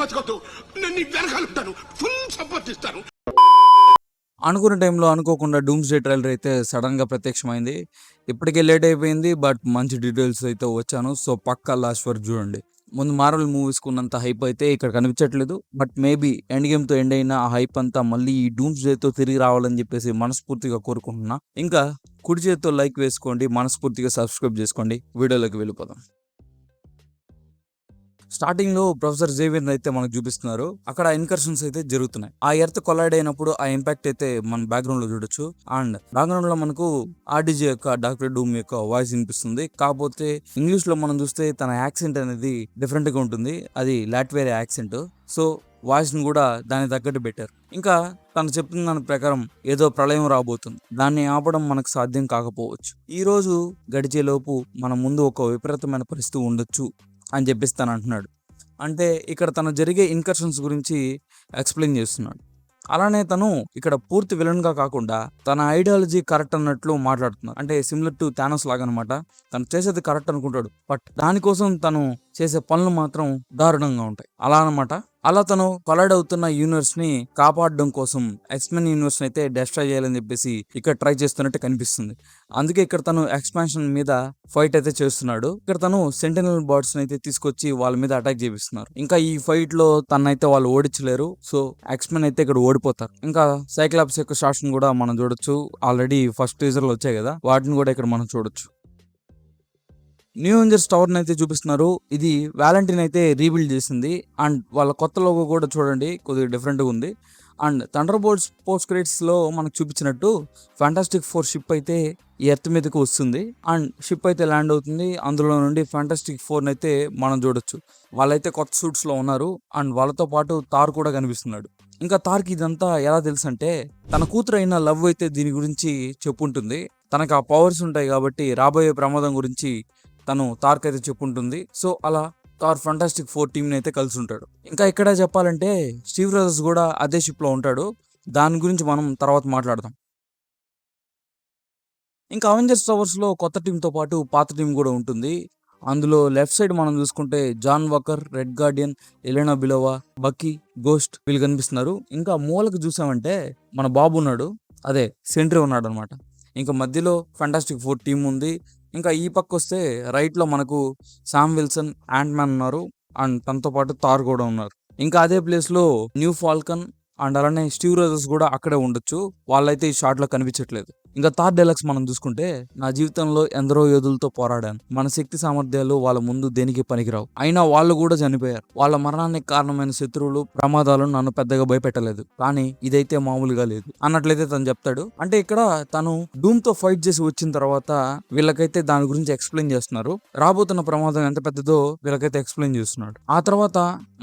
బతకొద్దు, నేను నీ వెనకాలంటాను, full support ఇస్తాను. అనుకున్న టైంలో అనుకోకుండా డూమ్స్డే ట్రైలర్ అయితే సడన్గా ప్రత్యక్షమైంది. ఇప్పటికే లేట్ అయిపోయింది, బట్ మంచి డీటెయిల్స్ అయితే వచ్చాను. సో పక్కా లాస్ట్ వరకు చూడండి. ముందు మార్వెల్ మూవీస్ కున్నంత హైప్ అయితే ఇక్కడ కనిపించట్లేదు. బట్ మేబీ ఎండ్ గేమ్తో ఎండ్ అయిన ఆ హైప్ అంతా మళ్ళీ ఈ డూమ్స్డేతో తిరిగి రావాలని చెప్పేసి మనస్ఫూర్తిగా కోరుకుంటున్నా. ఇంకా కుడి చేతితో లైక్ వేసుకోండి, మనస్ఫూర్తిగా సబ్స్క్రైబ్ చేసుకోండి. వీడియోలోకి వెళ్ళిపోదాం. స్టార్టింగ్ లో ప్రొఫెసర్ జేవియర్ అయితే మనకు చూపిస్తున్నారు. అక్కడ ఇన్కర్షన్స్ అయితే జరుగుతున్నాయి. ఆ ఎర్త్ కొలైడ్ అయినప్పుడు ఆ ఇంపాక్ట్ అయితే మన బ్యాక్గ్రౌండ్ లో చూడొచ్చు. అండ్ బ్యాక్గ్రౌండ్ లో మనకు ఆర్డీజీ యొక్క డాక్టర్ డూమ్ యొక్క వాయిస్ వినిపిస్తుంది. కాకపోతే ఇంగ్లీష్ లో మనం చూస్తే తన యాక్సెంట్ అనేది డిఫరెంట్ గా ఉంటుంది. అది లాట్వేరియా యాక్సెంట్. సో వాయిస్ ని కూడా దానికి తగ్గట్టు పెట్టారు. ఇంకా తను చెప్తున్న దాని ప్రకారం ఏదో ప్రళయం రాబోతుంది, దాన్ని ఆపడం మనకు సాధ్యం కాకపోవచ్చు. ఈ రోజు గడిచేలోపు మన ముందు ఒక విపరీతమైన పరిస్థితి ఉండొచ్చు అని చెప్పేసి తను అంటున్నాడు. అంటే ఇక్కడ తను జరిగే ఇన్కర్షన్స్ గురించి ఎక్స్ప్లెయిన్ చేస్తున్నాడు. అలానే తను ఇక్కడ పూర్తి విలన్గా కాకుండా తన ఐడియాలజీ కరెక్ట్ అన్నట్లు మాట్లాడుతున్నాడు. అంటే సిమిలర్ టు థానోస్ లాగా అనమాట. తను చేసేది కరెక్ట్ అనుకుంటాడు, బట్ దానికోసం తను చేసే పనులు మాత్రం దారుణంగా ఉంటాయి. అలా అనమాట. అలా తను కొలైడ్ అవుతున్న యూనివర్స్ ని కాపాడడం కోసం ఎక్స్మెన్ యూనివర్స్ అయితే డెస్ట్రాయ్ చేయాలని చెప్పేసి ఇక్కడ ట్రై చేస్తున్నట్టు కనిపిస్తుంది. అందుకే ఇక్కడ తను ఎక్స్పాన్షన్ మీద ఫైట్ అయితే చేస్తున్నాడు. ఇక్కడ తను సెంటినల్ బర్డ్స్ అయితే తీసుకొచ్చి వాళ్ళ మీద అటాక్ చేపిస్తున్నారు. ఇంకా ఈ ఫైట్ లో తనైతే వాళ్ళు ఓడించలేరు. సో ఎక్స్మెన్ అయితే ఇక్కడ ఓడిపోతారు. ఇంకా సైక్లాప్స్ యొక్క షాట్స్ కూడా మనం చూడొచ్చు. ఆల్రెడీ ఫస్ట్ టీజర్ లో వచ్చాయి కదా, వాటిని కూడా ఇక్కడ మనం చూడొచ్చు. న్యూ అవెంజర్స్ టవర్ అయితే చూపిస్తున్నారు. ఇది వ్యాలంటీన్ అయితే రీబిల్డ్ చేసింది. అండ్ వాళ్ళ కొత్త లోగో కూడా చూడండి, కొద్దిగా డిఫరెంట్గా ఉంది. And thunder bolts post credits లో మనకు చూపించినట్టు ఫ్యాంటాస్టిక్ ఫోర్ షిప్ అయితే ఈ ఎర్త్ మీదకి వస్తుంది. అండ్ షిప్ అయితే ల్యాండ్ అవుతుంది. అందులో నుండి ఫ్యాంటాస్టిక్ ఫోర్ అయితే మనం చూడొచ్చు. వాళ్ళైతే కొత్త సూట్స్ లో ఉన్నారు. అండ్ వాళ్ళతో పాటు థార్ కూడా కనిపిస్తున్నాడు. ఇంకా థార్కి ఇదంతా ఎలా తెలుసు అంటే, తన కూతురు అయిన లవ్ అయితే దీని గురించి చెప్పుంటుంది. తనకు ఆ పవర్స్ ఉంటాయి కాబట్టి రాబోయే ప్రమాదం గురించి తను థార్కి అయితే చెప్పుంటుంది. సో అలా థార్ ఫంటాస్టిక్ ఫోర్ టీమ్ అయితే కలిసి ఉంటాడు. ఇంకా ఇక్కడ చెప్పాలంటే స్టీవ్ రాజర్స్ కూడా అదే షిప్ లో ఉంటాడు. దాని గురించి మనం తర్వాత మాట్లాడదాం. ఇంకా అవెంజర్స్ టవర్స్ లో కొత్త టీంతో పాటు పాత టీం కూడా ఉంటుంది. అందులో లెఫ్ట్ సైడ్ మనం చూసుకుంటే John Walker, Red Guardian, Yelena Belova, Bucky, Ghost వీళ్ళు కనిపిస్తున్నారు. ఇంకా మూలకు చూసామంటే మన బాబు ఉన్నాడు, అదే సెంట్రీ ఉన్నాడు అనమాట. ఇంకా మధ్యలో ఫంటాస్టిక్ ఫోర్ టీం ఉంది. ఇంకా ఈ పక్క వస్తే రైట్ లో మనకు శామ్ విల్సన్, యాంట్ మ్యాన్ ఉన్నారు. అండ్ తనతో పాటు థార్ కూడా ఉన్నారు. ఇంకా అదే ప్లేస్ లో న్యూ ఫాల్కన్ అండ్ అలానే స్టీవ్ రాజర్స్ కూడా అక్కడే ఉండొచ్చు. వాళ్ళైతే ఈ షాట్ లో కనిపించట్లేదు. ఇంకా థార్ డైలాగ్స్ మనం చూసుకుంటే, నా జీవితంలో ఎందరో యోధులతో పోరాడాను, మన శక్తి సామర్థ్యాలు వాళ్ళ ముందు దేనికి పనికిరావు, అయినా వాళ్ళు కూడా చనిపోయారు. వాళ్ళ మరణానికి కారణమైన శత్రువులు, ప్రమాదాలు నన్ను పెద్దగా భయపెట్టలేదు, కానీ ఇదైతే మామూలుగా లేదు అన్నట్లయితే తను చెప్తాడు. అంటే ఇక్కడ తను డూమ్ తో ఫైట్ చేసి వచ్చిన తర్వాత వీళ్ళకైతే దాని గురించి ఎక్స్ప్లెయిన్ చేస్తున్నారు. రాబోతున్న ప్రమాదం ఎంత పెద్దదో వీళ్ళకైతే ఎక్స్ప్లెయిన్ చేస్తున్నాడు. ఆ తర్వాత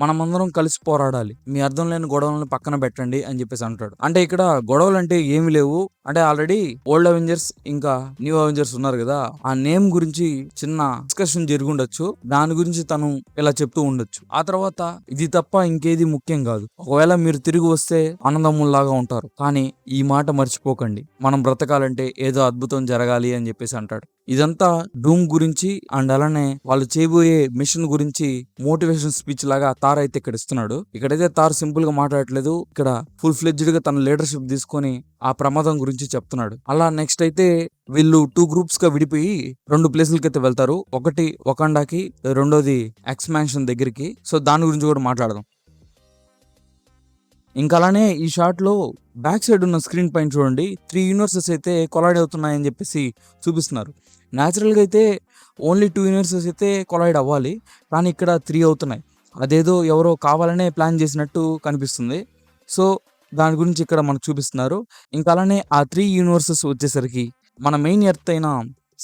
మనమందరం కలిసి పోరాడాలి, మీ అర్థం లేని గొడవలను పక్కన పెట్టండి అని చెప్పేసి అంటాడు. అంటే ఇక్కడ గొడవలు అంటే ఏమి లేవు. అంటే ఆల్రెడీ ఓల్డ్ అవెంజర్స్ ఇంకా న్యూ అవెంజర్స్ ఉన్నారు కదా, ఆ నేమ్ గురించి చిన్న డిస్కషన్ జరిగి ఉండొచ్చు. దాని గురించి తను ఇలా చెప్తూ ఉండొచ్చు. ఆ తర్వాత ఇది తప్ప ఇంకేది ముఖ్యం కాదు, ఒకవేళ మీరు తిరిగి వస్తే ఆనందముల్లాగా ఉంటారు, కానీ ఈ మాట మర్చిపోకండి, మనం బ్రతకాలంటే ఏదో అద్భుతం జరగాలి అని చెప్పేసి అంటాడు. ఇదంతా డూమ్ గురించి అండ్ అలానే వాళ్ళు చేయబోయే మిషన్ గురించి మోటివేషన్ స్పీచ్ లాగా థార్ అయితే ఇక్కడ ఇస్తున్నాడు. ఇక్కడైతే థార్ సింపుల్ గా మాట్లాడట్లేదు, ఇక్కడ ఫుల్ ఫ్లెడ్జ్డ్ గా తన లీడర్షిప్ తీసుకొని ఆ ప్రమాదం గురించి చెప్తున్నాడు. అలా నెక్స్ట్ అయితే వీళ్ళు 2 గ్రూప్స్ గా విడిపోయి 2 ప్లేసులకి అయితే వెళ్తారు. ఒకటి వకాండాకి, రెండోది ఎక్స్పాన్షన్ దగ్గరికి. సో దాని గురించి కూడా మాట్లాడదాం. ఇంకా అలానే ఈ షాట్ లో బ్యాక్ సైడ్ ఉన్న స్క్రీన్ పైన చూడండి, 3 యూనివర్సెస్ అయితే కొలైడ్ అవుతున్నాయని చెప్పేసి చూపిస్తున్నారు. న్యాచురల్గా అయితే ఓన్లీ 2 యూనివర్సెస్ అయితే కొలైడ్ అవ్వాలి, కానీ ఇక్కడ 3 అవుతున్నాయి. అదేదో ఎవరో కావాలనే ప్లాన్ చేసినట్టు కనిపిస్తుంది. సో దాని గురించి ఇక్కడ మనకు చూపిస్తున్నారు. ఇంకా అలానే ఆ 3 యూనివర్సెస్ వచ్చేసరికి మన మెయిన్ ఎర్త్ అయిన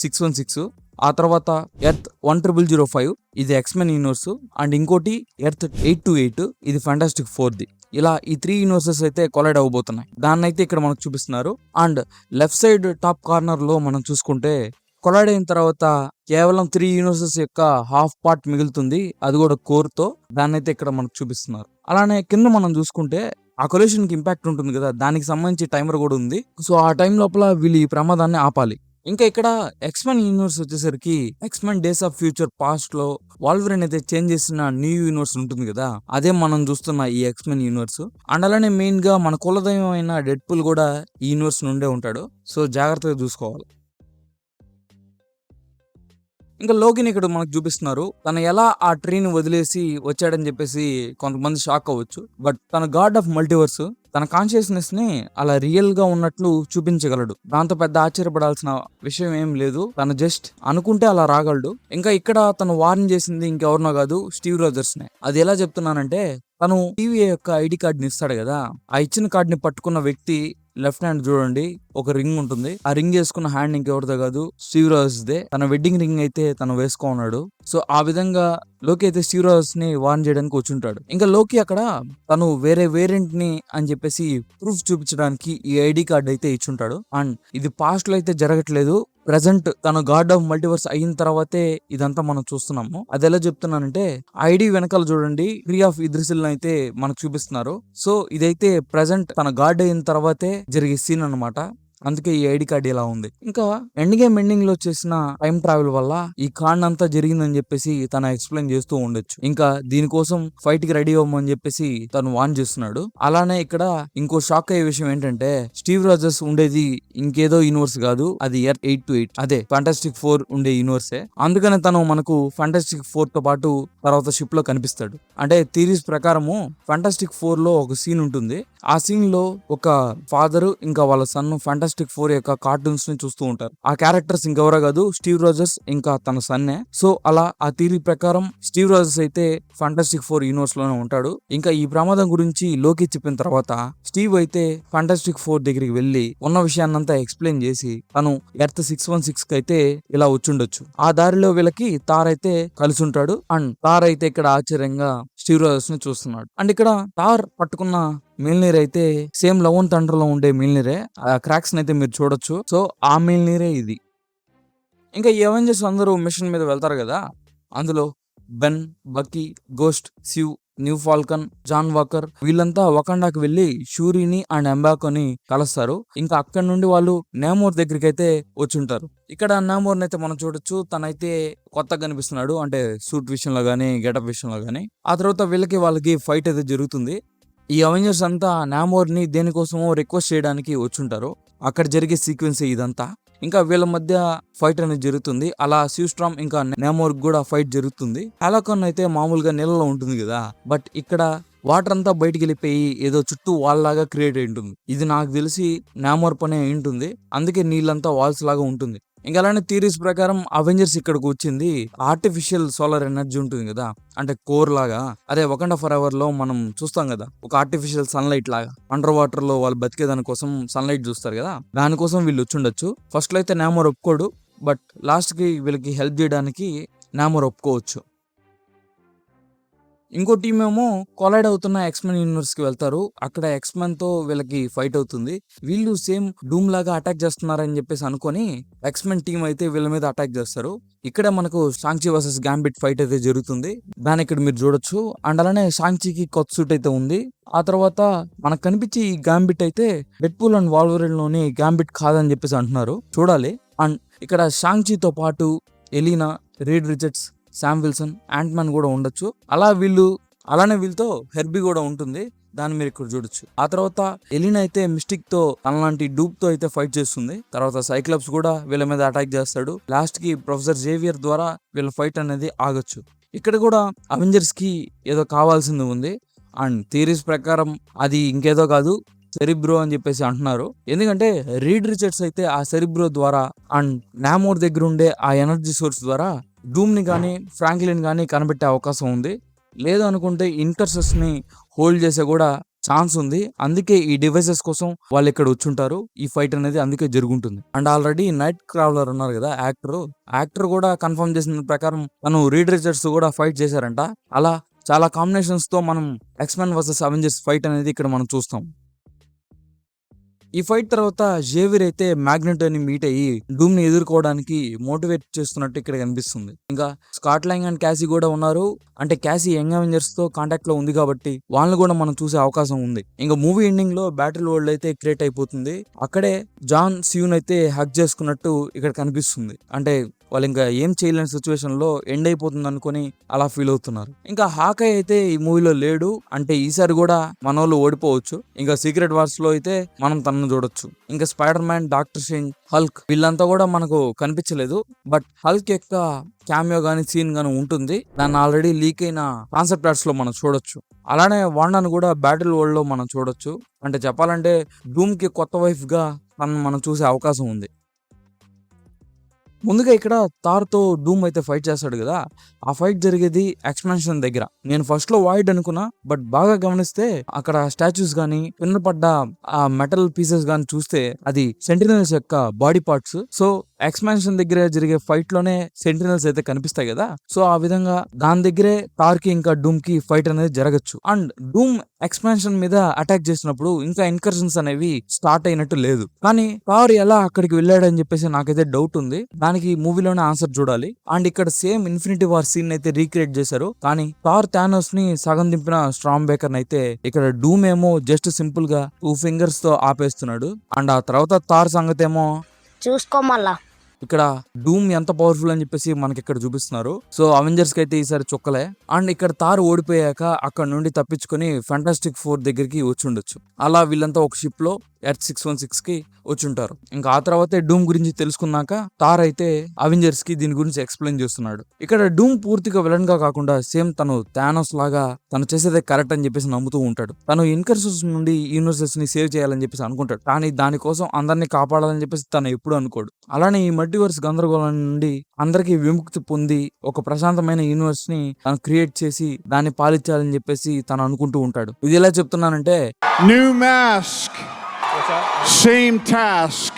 616, ఆ తర్వాత ఎర్త్ 10005 ఇది ఎక్స్మెన్ యూనివర్స్, అండ్ ఇంకోటి ఎర్త్ 828 ఇది ఫంటాస్టిక్ ఫోర్ది. ఇలా ఈ 3 యూనివర్సెస్ అయితే కొలైడ్ అవ్వబోతున్నాయి. దాన్ని అయితే ఇక్కడ మనకు చూపిస్తున్నారు. And left side top corner లో మనం చూసుకుంటే కొలైడ్ అయిన తర్వాత కేవలం 3 యూనివర్సెస్ యొక్క హాఫ్ పార్ట్ మిగులుతుంది, అది కూడా కోర్ తో. దాన్ని అయితే ఇక్కడ మనకు చూపిస్తున్నారు. అలానే కింద మనం చూసుకుంటే ఆ కొల్యూషన్ కి ఇంపాక్ట్ ఉంటుంది కదా, దానికి సంబంధించి టైమర్ కూడా ఉంది. సో ఆ టైం లోపల వీళ్ళు ఈ ప్రమాదాన్ని ఆపాలి. ఇంకా ఇక్కడ ఎక్స్‌మెన్ యూనివర్స్ వచ్చేసరికి X-Men days of future past లో వాల్వరిన్ అయితే చేంజ్ చేసిన న్యూ యూనివర్స్ ఉంటుంది కదా, అదే మనం చూస్తున్న ఈ ఎక్స్‌మెన్ యూనివర్స్. అండ్ అలానే మెయిన్ గా మన కులదైవం అయిన డెడ్‌పూల్ కూడా ఈ యూనివర్స్ నుండే ఉంటాడు. సో జాగ్రత్తగా చూసుకోవాలి. ఇంకా లోకిని ఇక్కడ మనకు చూపిస్తున్నారు. తను ఎలా ఆ ట్రీని వదిలేసి వచ్చాడని చెప్పేసి కొంతమంది షాక్ అవ్వచ్చు. బట్ తన గాడ్ ఆఫ్ మల్టీవర్స్ తన కాన్షియస్నెస్ ని అలా రియల్ గా ఉన్నట్లు చూపించగలడు. దాంతో పెద్ద ఆశ్చర్యపడాల్సిన విషయం ఏం లేదు. తను జస్ట్ అనుకుంటే అలా రాగలడు. ఇంకా ఇక్కడ తను వార్న్ చేసింది ఇంకెవరినో కాదు, స్టీవ్ రోజర్స్ నే. అది ఎలా చెప్తున్నానంటే, తను టీవీ యొక్క ఐడి కార్డ్ ని ఇస్తాడు కదా, ఆ ఇచ్చిన కార్డ్ ని పట్టుకున్న వ్యక్తి లెఫ్ట్ హ్యాండ్ చూడండి, ఒక రింగ్ ఉంటుంది. ఆ రింగ్ వేసుకున్న హ్యాండ్ ఇంకెవరిదో కాదు, స్టీవ్ రాజర్స్ దే. తన వెడ్డింగ్ రింగ్ అయితే తను వేసుకున్నాడు. సో ఆ విధంగా లోకి అయితే స్టీవ్ రాజర్స్ ని వార్న్ చేయడానికి వచ్చుంటాడు. ఇంకా లోకి అక్కడ తను వేరే వేరియంట్ ని అని చెప్పేసి ప్రూఫ్ చూపించడానికి ఈ ఐడి కార్డ్ అయితే ఇచ్చుంటాడు. అండ్ ఇది పాస్ట్ లో అయితే జరగట్లేదు, ప్రెసెంట్ తను గాడ్ ఆఫ్ మల్టీవర్స్ అయిన తర్వాతే ఇదంతా మనం చూస్తున్నాము. అది ఎలా చెప్తున్నానంటే, ఐడి వెనకాల చూడండి, ట్రీ ఆఫ్ ఇద్రిసిల్ అయితే మనకు చూపిస్తున్నారు. సో ఇదైతే ప్రెసెంట్ తన గాడ్ అయిన తర్వాతే జరిగే సీన్ అన్నమాట. అందుకే ఈ ఐడి కార్డ్ ఇలా ఉంది. ఇంకా ఎండ్ గేమ్ ఎండింగ్ లో చేసిన టైం ట్రావెల్ వల్ల ఈ కాండ్ అంతా జరిగిందని చెప్పేసి తను ఎక్స్ప్లెయిన్ చేస్తూ ఉండొచ్చు. ఇంకా దీనికోసం ఫైట్ కి రెడీ అవ్వమని చెప్పేసి తను వార్న్ చేస్తున్నాడు. అలానే ఇక్కడ ఇంకో షాక్ అయ్యే విషయం ఏంటంటే, స్టీవ్ రాజర్స్ ఉండేది ఇంకేదో యూనివర్స్ కాదు, అది ఎర్త్ 828, అదే ఫాంటాస్టిక్ 4 ఉండే యూనివర్సే. అందుకనే తను మనకు ఫాంటాస్టిక్ 4 తో పాటు తర్వాత షిప్ లో కనిపిస్తాడు. అంటే థీరీస్ ప్రకారము ఫాంటాస్టిక్ 4 లో ఒక సీన్ ఉంటుంది. ఆ సీన్ లో ఒక ఫాదర్ ఇంకా వాళ్ళ సన్ ఫాంటాస్టిక్ 4 యొక్క కార్టూన్స్ ని చూస్తూ ఉంటారు. ఆ క్యారెక్టర్స్ ఇంకెవరో కాదు, స్టీవ్ రోజర్స్ ఇంకా తన సన్నే. సో అలా ఆ థీరీ ప్రకారం స్టీవ్ రోజర్స్ అయితే ఫాంటాస్టిక్ 4 యూనివర్స్ లోనే ఉంటాడు. ఇంకా ఈ ప్రమాదం గురించి లోకి చెప్పిన తర్వాత స్టీవ్ అయితే ఫాంటాస్టిక్ 4 దగ్గరికి వెళ్లి ఉన్న విషయాన్నంతా ఎక్స్ప్లెయిన్ చేసి తను ఎర్త్ 616 కి అయితే ఇలా వచ్చుండొచ్చు. ఆ దారిలో వీళ్ళకి తార్ అయితే కలిసి ఉంటాడు. అండ్ తార్ అయితే ఇక్కడ ఆశ్చర్యంగా స్టీవ్ రోజర్స్ ని చూస్తున్నాడు. అండ్ ఇక్కడ తార్ పట్టుకున్న మిల్నీర్ అయితే సేమ్ లవ్ అండ్ థండర్ లో ఉండే మిల్నీరే. ఆ క్రాక్స్ అయితే మీరు చూడొచ్చు. సో ఆ మిల్నీరే ఇది. ఇంకా ఈ అవెంజర్స్ అందరూ మిషన్ మీద వెళ్తారు కదా, అందులో Ben, Bucky, ghost, సివ్, new Falcon, John walker వీళ్ళంతా వకండాకి వెళ్లి షూరీని అండ్ ఎంబాకోని కలుస్తారు. ఇంకా అక్కడ నుండి వాళ్ళు నేమోర్ దగ్గరికి అయితే వచ్చుంటారు. ఇక్కడ నేమోర్ని అయితే మనం చూడొచ్చు. తనైతే కొత్తగా కనిపిస్తున్నాడు, అంటే సూట్ విషయంలో గానీ గెటప్ విషయంలో గానీ. ఆ తర్వాత వాళ్ళకి ఫైట్ అయితే జరుగుతుంది. ఈ అవెంజర్స్ అంతా నామోర్ ని దేనికోసమో రిక్వెస్ట్ చేయడానికి వచ్చుంటారు. అక్కడ జరిగే సీక్వెన్స్ ఇదంతా. ఇంకా వీళ్ళ మధ్య ఫైట్ అనేది జరుగుతుంది. అలా సివ్స్ట్రామ్ ఇంకా నామోర్ కూడా ఫైట్ జరుగుతుంది. హాలోకాన్ అయితే మామూలుగా నీళ్ళలో ఉంటుంది కదా, బట్ ఇక్కడ వాటర్ అంతా బయటికి వెళ్ళిపోయి ఏదో చుట్టూ వాల్ లాగా క్రియేట్ అయి ఉంటుంది. ఇది నాకు తెలిసి నామోర్ పనే అయి ఉంటుంది, అందుకే నీళ్ళంతా వాల్స్ లాగా ఉంటుంది. ఇంకా అలానే థీరీస్ ప్రకారం అవెంజర్స్ ఇక్కడికి వచ్చింది ఆర్టిఫిషియల్ సోలార్ ఎనర్జీ ఉంటుంది కదా, అంటే కోర్ లాగా. అదే వకండా ఫర్ ఎవర్ లో మనం చూస్తాం కదా, ఒక ఆర్టిఫిషియల్ సన్లైట్ లాగా. అండర్ వాటర్ లో వాళ్ళు బతికే దాని కోసం సన్లైట్ చూస్తారు కదా, దానికోసం వీళ్ళు వచ్చుండొచ్చు. ఫస్ట్ లో అయితే నామోర్ ఒప్పుకోడు, బట్ లాస్ట్ కి వీళ్ళకి హెల్ప్ చేయడానికి నామోర్ ఒప్పుకోవచ్చు. ఇంకో టీం ఏమో కొలైడ్ అవుతున్న ఎక్స్మెన్ యూనివర్స్ కి వెళ్తారు. అక్కడ ఎక్స్మెన్ తో వీళ్ళకి ఫైట్ అవుతుంది. వీళ్ళు సేమ్ డూమ్ లాగా అటాక్ చేస్తున్నారని చెప్పేసి అనుకొని ఎక్స్మెన్ టీం అయితే వీళ్ళ మీద అటాక్ చేస్తారు. ఇక్కడ మనకు షాంగ్చి వర్సెస్ గ్యాంబిట్ ఫైట్ అయితే జరుగుతుంది. దాని ఇక్కడ మీరు చూడొచ్చు. అండ్ అలానే షాంగ్చికి కొత్త సూట్ అయితే ఉంది. ఆ తర్వాత మనకు కనిపించి ఈ గ్యాంబిట్ అయితే డెడ్పూల్ అండ్ వాల్వరిన్ లోని గ్యాంబిట్ కాదని చెప్పేసి అంటున్నారు, చూడాలి. అండ్ ఇక్కడ షాంగ్చితో పాటు Elina, read Richards, Sam Wilson, ant man కూడా ఉండొచ్చు. అలానే వీళ్ళతో హెర్బీ కూడా ఉంటుంది, దాన్ని మీరు ఇక్కడ చూడొచ్చు. ఆ తర్వాత ఎలినా అయితే మిస్టిక్ తో అలాంటి డూప్ తో అయితే ఫైట్ చేస్తుంది. తర్వాత సైక్లాప్స్ కూడా వీళ్ళ మీద అటాక్ చేస్తాడు. లాస్ట్ కి ప్రొఫెసర్ జేవియర్ ద్వారా వీళ్ళ ఫైట్ అనేది ఆగొచ్చు. ఇక్కడ కూడా అవెంజర్స్ కి ఏదో కావాల్సింది ఉంది. అండ్ థియరీస్ ప్రకారం అది ఇంకేదో కాదు, సెరిబ్రో అని చెప్పేసి అంటున్నారు. ఎందుకంటే రీడ్ రిచర్డ్స్ అయితే ఆ సెరిబ్రో ద్వారా అండ్ నామోర్ దగ్గర ఉండే ఆ ఎనర్జీ సోర్స్ ద్వారా డూమ్ ని కానీ ఫ్రాంక్లిన్ కానీ కనిపెట్టే అవకాశం ఉంది. లేదు అనుకుంటే ఇన్కర్సెస్ ని హోల్డ్ చేసే కూడా ఛాన్స్ ఉంది. అందుకే ఈ డివైసెస్ కోసం వాళ్ళు ఇక్కడ వచ్చుంటారు. ఈ ఫైట్ అనేది అందుకే జరుగుతుంది. అండ్ ఆల్రెడీ నైట్ క్రావలర్ ఉన్నారు కదా యాక్టర్ కూడా కన్ఫర్మ్ చేసిన ప్రకారం తను రీడ్ రిచర్డ్స్ కూడా ఫైట్ చేశారంట. అలా చాలా కాంబినేషన్స్ తో మనం ఎక్స్మెన్ వర్సెస్ అవెంజర్స్ ఫైట్ అనేది ఇక్కడ మనం చూస్తాం. ఈ ఫైట్ తర్వాత జేవియర్ అయితే మ్యాగ్నెటోని మీట్ అయ్యి డూమ్ ని ఎదుర్కోవడానికి మోటివేట్ చేస్తున్నట్టు ఇక్కడ కనిపిస్తుంది. ఇంకా స్కాట్ లాంగ్ అండ్ క్యాసీ కూడా ఉన్నారు. అంటే క్యాసీ యంగ్ అవెంజర్స్ తో కాంటాక్ట్ లో ఉంది కాబట్టి వాళ్ళని కూడా మనం చూసే అవకాశం ఉంది. ఇంకా మూవీ ఎండింగ్ లో బ్యాటిల్ వరల్డ్ అయితే క్రియేట్ అయిపోతుంది. అక్కడే జాన్ సియూన్ అయితే హక్ చేసుకున్నట్టు ఇక్కడ కనిపిస్తుంది. అంటే వాళ్ళు ఇంకా ఏం చేయలేని సిచ్యువేషన్ లో ఎండ్ అయిపోతుంది అనుకుని అలా ఫీల్ అవుతున్నారు. ఇంకా హాకాయ్ అయితే ఈ మూవీలో లేడు. అంటే ఈసారి కూడా మన వాళ్ళు ఓడిపోవచ్చు. ఇంకా సీక్రెట్ వార్స్ లో అయితే మనం తనను చూడొచ్చు. ఇంకా spider man, doctor strange, Hulk వీళ్ళంతా కూడా మనకు కనిపించలేదు. బట్ హల్క్ యొక్క క్యామియో గానీ సీన్ గానీ ఉంటుంది. దాన్ని ఆల్రెడీ లీక్ అయిన కాన్సెప్ట్ ఆర్ట్స్ లో మనం చూడొచ్చు. అలానే వాండాను కూడా బ్యాటిల్ వరల్డ్ లో మనం చూడొచ్చు. అంటే చెప్పాలంటే డూమ్ కి కొత్త వైఫ్ గా మనం చూసే అవకాశం ఉంది. ముందుగా ఇక్కడ థార్ తో డూమ్ అయితే ఫైట్ చేస్తాడు కదా, ఆ ఫైట్ జరిగేది ఎక్స్పాన్షన్ దగ్గర. నేను ఫస్ట్ లో వాయిడ్ అనుకున్నా, బట్ బాగా గమనిస్తే అక్కడ స్టాచ్యూస్ గానీ కింద పడ్డ ఆ మెటల్ పీసెస్ గానీ చూస్తే అది సెంటినల్స్ యొక్క బాడీ పార్ట్స్. సో ఎక్స్పాన్షన్ దగ్గర జరిగే ఫైట్ లోనే సెంటినల్స్ అయితే కనిపిస్తాయి కదా. సో ఆ విధంగా దాని దగ్గరే థార్ కి ఇంకా డూమ్ కి ఫైట్ అనేది జరగచ్చు. అండ్ డూమ్ ఎక్స్పాన్షన్ మీద అటాక్ చేసినప్పుడు ఇంకా ఇన్కర్షన్స్ అనేవి స్టార్ట్ అయినట్టు లేదు. కానీ థార్ ఎలా అక్కడికి వెళ్ళాడని చెప్పేసి నాకైతే డౌట్ ఉంది. దానికి మూవీలోనే ఆన్సర్ చూడాలి. అండ్ ఇక్కడ సేమ్ ఇన్ఫినిటీ వార్ సీన్ అయితే రీక్రియేట్ చేశారు. కానీ థార్ థానోస్ ని సగం దింపిన స్ట్రాంగ్ బేకర్ అయితే ఇక్కడ డూమ్ ఏమో జస్ట్ సింపుల్ గా 2 ఫింగర్స్ తో ఆపేస్తున్నాడు. అండ్ ఆ తర్వాత థార్ సంగతి ఏమో చూసుకోమల్లా. ఇక్కడ డూమ్ ఎంత పవర్ఫుల్ అని చెప్పేసి మనకి ఇక్కడ చూపిస్తున్నారు. సో అవెంజర్స్ కి అయితే ఈసారి చుక్కలే. అండ్ ఇక్కడ థార్ ఓడిపోయాక అక్కడ నుండి తప్పించుకొని ఫెంటాస్టిక్ 4 దగ్గరికి వచ్చి ఉండొచ్చు. అలా వీళ్ళంతా ఒక షిప్ లో ఎర్త్ 616 కి వచ్చుంటారు. ఇంకా ఆ తర్వాతే డూమ్ గురించి తెలుసుకున్నాక థార్ అయితే అవెంజర్స్ కి దీని గురించి ఎక్స్ప్లెయిన్ చేస్తున్నాడు. ఇక్కడ డూమ్ పూర్తిగా విలన్ గా కాకుండా సేమ్ తను థానోస్ లాగా తను చేసేదే కరెక్ట్ అని చెప్పేసి నమ్ముతూ ఉంటాడు. తను ఇన్కర్షన్స్ నుండి యూనివర్సెస్ ని సేవ్ చేయాలని చెప్పేసి అనుకుంటాడు. కానీ దానికోసం అందరినీ కాపాడాలని చెప్పేసి తను ఎప్పుడు అనుకోడు. అలానే ఈ మల్టీవర్స్ గందరగోళం నుండి అందరికీ విముక్తి పొంది ఒక ప్రశాంతమైన యూనివర్స్ ని తను క్రియేట్ చేసి దాన్ని పాలించాలని చెప్పేసి తను అనుకుంటూ ఉంటాడు. ఇది ఎలా చెప్తున్నానంటే New mask. Same task.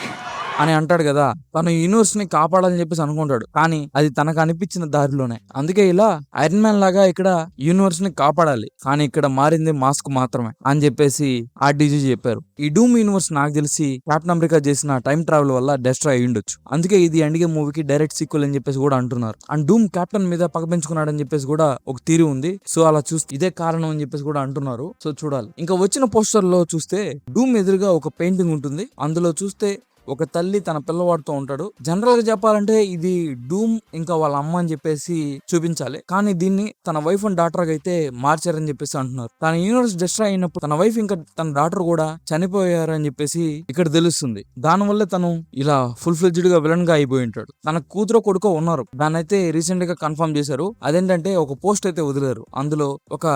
అని అంటాడు కదా. తను యూనివర్స్ ని కాపాడాలని చెప్పేసి అనుకుంటాడు. కానీ అది తనకు అనిపించిన దారిలోనే. అందుకే ఇలా ఐరన్ మ్యాన్ లాగా ఇక్కడ యూనివర్స్ ని కాపాడాలి, కానీ ఇక్కడ మారింది మాస్క్ మాత్రమే అని చెప్పేసి ఆర్డీజీ చెప్పారు. ఈ డూమ్ యూనివర్స్ నాకు తెలిసి కెప్టెన్ అమెరికా చేసిన టైం ట్రావెల్ వల్ల డెస్ట్రాయ్ అయ్యి ఉండొచ్చు. అందుకే ఇది ఎండ్ గేమ్ మూవీకి డైరెక్ట్ సీక్వెల్ అని చెప్పేసి కూడా అంటున్నారు. అండ్ డూమ్ కెప్టెన్ మీద పగ పెంచుకున్నాడని చెప్పేసి కూడా ఒక థియరీ ఉంది. సో అలా చూస్తే ఇదే కారణం అని చెప్పేసి కూడా అంటున్నారు. సో చూడాలి. ఇంకా వచ్చిన పోస్టర్ లో చూస్తే డూమ్ ఎదురుగా ఒక పెయింటింగ్ ఉంటుంది. అందులో చూస్తే ఒక తల్లి తన పిల్లవాడితో ఉంటాడు. జనరల్ గా చెప్పాలంటే ఇది డూమ్ ఇంకా వాళ్ళ అమ్మ అని చెప్పేసి చూపించాలి. కానీ దీన్ని తన వైఫ్ అండ్ డాటర్ గా అయితే మార్చారని చెప్పేసి అంటున్నారు. తన యూనివర్స్ డిస్ట్రాయ్ అయినప్పుడు తన వైఫ్ ఇంకా తన డాటర్ కూడా చనిపోయారని చెప్పేసి ఇక్కడ తెలుస్తుంది. దానివల్ల తను ఇలా ఫుల్ ఫ్లెడ్జ్డ్ గా విలన్ గా అయిపోయి ఉంటాడు. తన కూతురు కొడుకో ఉన్నారు. దాన్ని అయితే రీసెంట్ గా కన్ఫర్మ్ చేశారు. అదేంటంటే ఒక పోస్ట్ అయితే వదిలేరు. అందులో ఒక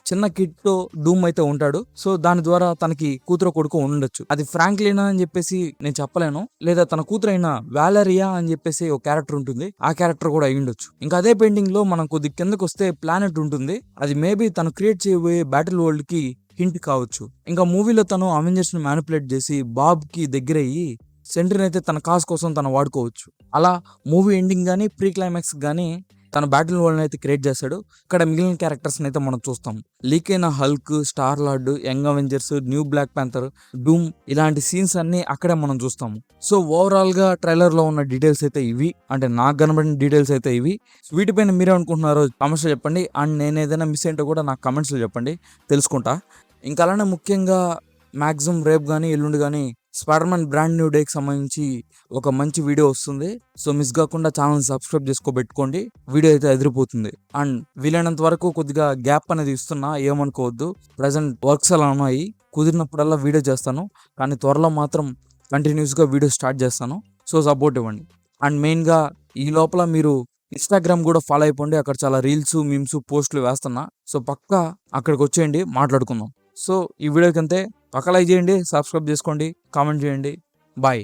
చిన్న కిడ్ తో డూమ్ అయితే ఉంటాడు. సో దాని ద్వారా తనకి కూతురు కొడుకు ఉండొచ్చు. అది ఫ్రాంక్లిన్ అని చెప్పేసి నేను చెప్పలేను, లేదా తన కూతురు అయిన వాలరియా అని చెప్పేసి ఒక క్యారెక్టర్ ఉంటుంది. ఆ క్యారెక్టర్ కూడా అయి ఉండొచ్చు. ఇంకా అదే పెయింటింగ్ లో మనం కొద్ది కిందకు వస్తే ప్లానెట్ ఉంటుంది. అది మేబీ తను క్రియేట్ చేయబోయే బ్యాటిల్ వరల్డ్ కి హింట్ కావచ్చు. ఇంకా మూవీలో తను అవెంజర్స్ ని మ్యానిపులేట్ చేసి బాబ్ కి దగ్గర అయ్యి సెంట్రీని అయితే తన కాజ్ కోసం తను వాడుకోవచ్చు. అలా మూవీ ఎండింగ్ గానీ ప్రీ క్లైమాక్స్ గానీ తన బ్యాటిల్ వరల్డ్ అయితే క్రియేట్ చేశాడు. ఇక్కడ మిగిలిన క్యారెక్టర్స్ అయితే మనం చూస్తాం. లీక్ అయిన Hulk, Star Lord, Young Avengers, new Black Panther, Doom ఇలాంటి సీన్స్ అన్ని అక్కడే మనం చూస్తాము. సో ఓవరాల్ గా ట్రైలర్ లో ఉన్న డీటెయిల్స్ అయితే ఇవి. అంటే నాకు కనబడిన డీటెయిల్స్ అయితే ఇవి. వీటిపైన మీరే అనుకుంటున్నారో కామెంట్స్ లో చెప్పండి. అండ్ నేను ఏదైనా మిస్ ఏంటో కూడా నాకు కామెంట్స్ లో చెప్పండి, తెలుసుకుంటా. ఇంకా అలానే ముఖ్యంగా మాక్సిమం రేపు కానీ ఎల్లుండి కానీ స్పైడర్ మ్యాన్ బ్రాండ్ న్యూ డేకి సంబంధించి ఒక మంచి వీడియో వస్తుంది. సో మిస్ కాకుండా ఛానల్ సబ్స్క్రైబ్ చేసుకోబెట్టుకోండి. వీడియో అయితే ఎదిరిపోతుంది. అండ్ వీలైనంత వరకు కొద్దిగా గ్యాప్ అనేది ఇస్తున్నా, ఏమనుకోవద్దు. ప్రజెంట్ వర్క్స్ అలా ఉన్నాయి. కుదిరినప్పుడల్లా వీడియో చేస్తాను, కానీ త్వరలో మాత్రం కంటిన్యూస్గా వీడియో స్టార్ట్ చేస్తాను. సో సపోర్ట్ ఇవ్వండి. అండ్ మెయిన్గా ఈ లోపల మీరు ఇన్స్టాగ్రామ్ కూడా ఫాలో అయిపోండి. అక్కడ చాలా రీల్స్, మీమ్స్, పోస్టులు వేస్తున్నా. సో పక్కా అక్కడికి వచ్చేయండి, మాట్లాడుకుందాం. సో ఈ వీడియోకి అంతే. పక్క లైక్ చేయండి, సబ్స్క్రైబ్ చేసుకోండి, కామెంట్ చేయండి. బాయ్.